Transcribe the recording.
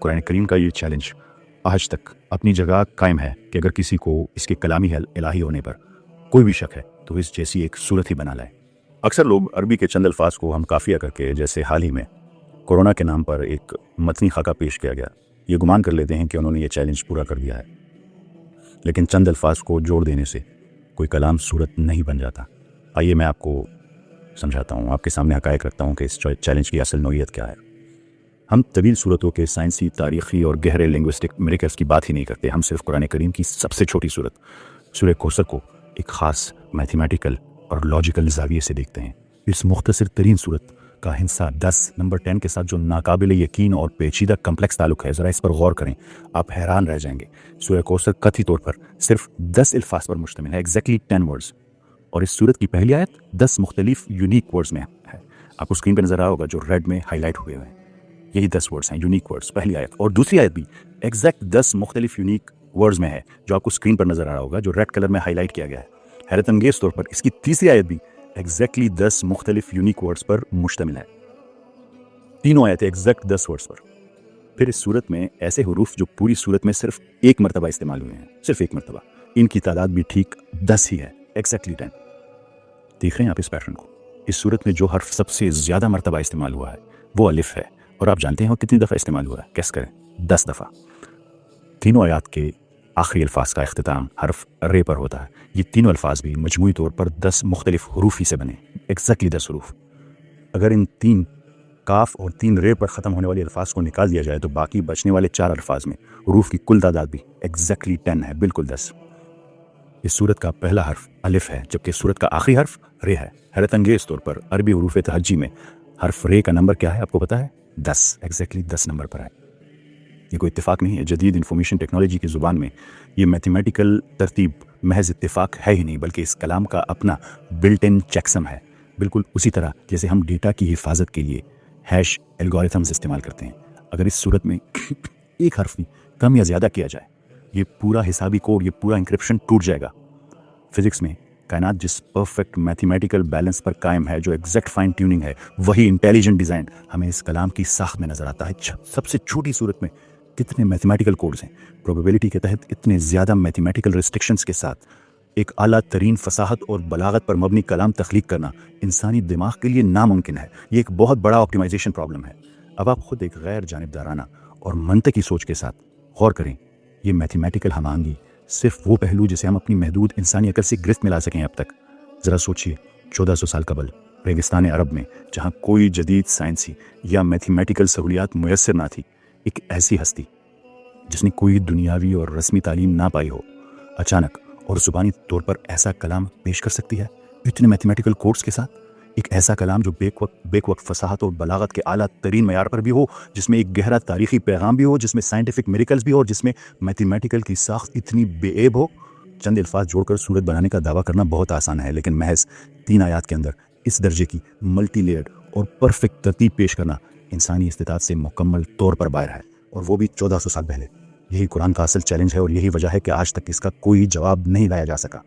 कुरान करीम का ये चैलेंज आज तक अपनी जगह कायम है कि अगर किसी को इसके कलामी इलाही होने पर कोई भी शक है तो इस जैसी एक सूरत ही बना लाए। अक्सर लोग अरबी के चंद अल्फाज को हम काफ़िया करके, जैसे हाल ही में कोरोना के नाम पर एक मतनी खाका पेश किया गया, ये गुमान कर लेते हैं कि उन्होंने ये चैलेंज पूरा कर दिया है। लेकिन चंद अल्फाज को जोड़ देने से कोई कलाम सूरत नहीं बन जाता। आइए मैं आपको समझाता हूँ, आपके सामने हकायक रखता हूँ कि इस चैलेंज की असल नौइयत क्या है। हम तवील सूरतों के साइंसी, तारीख़ी और गहरे लिंग्विस्टिक मिरेकल्स की बात ही नहीं करते। हम सिर्फ कुरान करीम की सबसे छोटी सूरत सूरह कौसर को एक ख़ास मैथमेटिकल और लॉजिकल ज़ाविये से देखते हैं। इस मुख्तसर तरीन सूरत का हिस्सा 10 नंबर 10 के साथ जो नाकाबिल यकीन और पेचीदा कम्प्लेक्स ताल्लुक़ है, ज़रा इस पर गौर करें, आप हैरान रह जाएंगे। सूरह कौसर कथी तौर पर सिर्फ 10 अल्फाज पर मुश्तमिल है, एग्जैक्टली 10 वर्ड्स, और इस सूरत की पहली आयत 10 मुख्तलिफ यूनिक वर्ड्स में है। आपको स्क्रीन पर नज़र आ रहा होगा जो रेड में हाईलाइट हुए हैं, यही 10 वर्ड्स हैं, यूनिक वर्ड्स, पहली आयत। और दूसरी आयत भी एग्जैक्ट 10 मुख्तलिफ यूनिक वर्ड्स में है, जो आपको स्क्रीन पर नज़र आ रहा होगा, जो रेड कलर में हाईलाइट किया गया है। हैरत अंगेज़ तौर पर इसकी तीसरी आयत भी एग्जैक्टली 10 मुख्तलिफ यूनिक वर्ड्स पर मुश्तमिल है। तीनों आयतें एग्जैक्ट 10 वर्ड्स पर। फिर इस सूरत में ऐसे हुरूफ जो पूरी सूरत में सिर्फ एक मरतबा इस्तेमाल हुए हैं, सिर्फ एक मरतबा, इनकी तादाद भी ठीक 10 ही है, एग्जैक्टली 10। देख रहे हैं आप इस पैटर्न को। इस सूरत में जो हर्फ सबसे ज़्यादा मरतबा इस्तेमाल हुआ है वो अलिफ है, और आप जानते हैं वो कितनी दफ़ा इस्तेमाल हुआ है, कैस करें, 10 दफ़ा। तीनों आयात के आखिरी अल्फाज का इख्तिताम हर्फ रे पर होता है। ये तीनों अल्फाज भी मजमूई तौर पर 10 मुख्तलिफ हुरूफ ही से बने, एग्जैक्टली 10 हुरूफ। अगर इन 3 काफ और 3 रे पर ख़त्म होने वाले अल्फाज को निकाल दिया जाए तो बाकी बचने वाले 4 अल्फाज में हुरूफ की कुल तादाद भी एग्जैक्टली 10 है, बिल्कुल 10। इस सूरत का पहला हर्फ अलिफ है, जबकि सूरत का आखिरी हर्फ रे है। हैरत अंगेज़ तौर पर अरबी हुरूफ तहज्जी में हर्फ रे का नंबर क्या है आपको पता है? 10, एग्जैक्टली 10 नंबर पर है। ये कोई इत्तेफाक नहीं है। जदीद इन्फॉर्मेशन टेक्नोलॉजी की ज़ुबान में ये मैथमेटिकल तरतीब महज इत्तेफाक है ही नहीं, बल्कि इस कलाम का अपना बिल्ट इन चेकसम है। बिल्कुल उसी तरह जैसे हम डेटा की हिफाजत के लिए हैश एल्गोरिथम्स इस्तेमाल करते हैं। अगर इस सूरत में एक हर्फ भी कम या ज़्यादा किया जाए, ये पूरा हिसाबी कोड, ये पूरा इंक्रिप्शन टूट जाएगा। फिज़िक्स में कायनात जिस परफेक्ट मैथमेटिकल बैलेंस पर कायम है, जो एग्जैक्ट फाइन ट्यूनिंग है, वही इंटेलिजेंट डिज़ाइन हमें इस कलाम की साख में नज़र आता है। सबसे छोटी सूरत में कितने मैथमेटिकल कोड्स हैं, प्रोबेबिलिटी के तहत इतने ज़्यादा मैथमेटिकल रिस्ट्रिक्शंस के साथ एक आला तरीन फसाहत और बलागत पर मबनी कलाम तख्लीक करना इंसानी दिमाग के लिए नामुमकिन है। ये एक बहुत बड़ा ऑप्टिमाइजेशन प्रॉब्लम है। अब आप खुद एक गैर जानिबदाराना और मंतकी सोच के साथ गौर करें। ये मैथमेटिकल हमआहंगी सिर्फ वो पहलू जिसे हम अपनी महदूद इंसानी अकल से गिरफ्त में ला सकें अब तक। ज़रा सोचिए, 1400 साल कबल रेगिस्तान अरब में, जहाँ कोई जदीद साइंसी या मैथमेटिकल सहूलियात मुयस्सर ना थी, एक ऐसी हस्ती जिसने कोई दुनियावी और रस्मी तालीम ना पाई हो, अचानक और ज़ुबानी तौर पर ऐसा कलाम पेश कर सकती है, इतने मैथमेटिकल कोड्स के साथ। एक ऐसा कलाम जो बेवक्त फसाहत और बलागत के आला तरीन मयार पर भी हो, जिसमें एक गहरा तारीख़ी पैगाम भी हो, जिसमें साइंटिफिक मिरेकल्स भी हो, और जिसमें मैथमेटिकल की साख्त इतनी बेऐब हो। चंद अल्फाज जोड़कर सूरत बनाने का दावा करना बहुत आसान है, लेकिन महज 3 आयात के अंदर इस दर्जे की मल्टी लेयर्ड और परफेक्ट तरतीब पेश करना इंसानी इस्तिताअत से मुकम्मल तौर पर बाहर है, और वो भी 1400 साल पहले। यही कुरान का असल चैलेंज है, और यही वजह है कि आज तक इसका कोई जवाब नहीं लाया जा सका।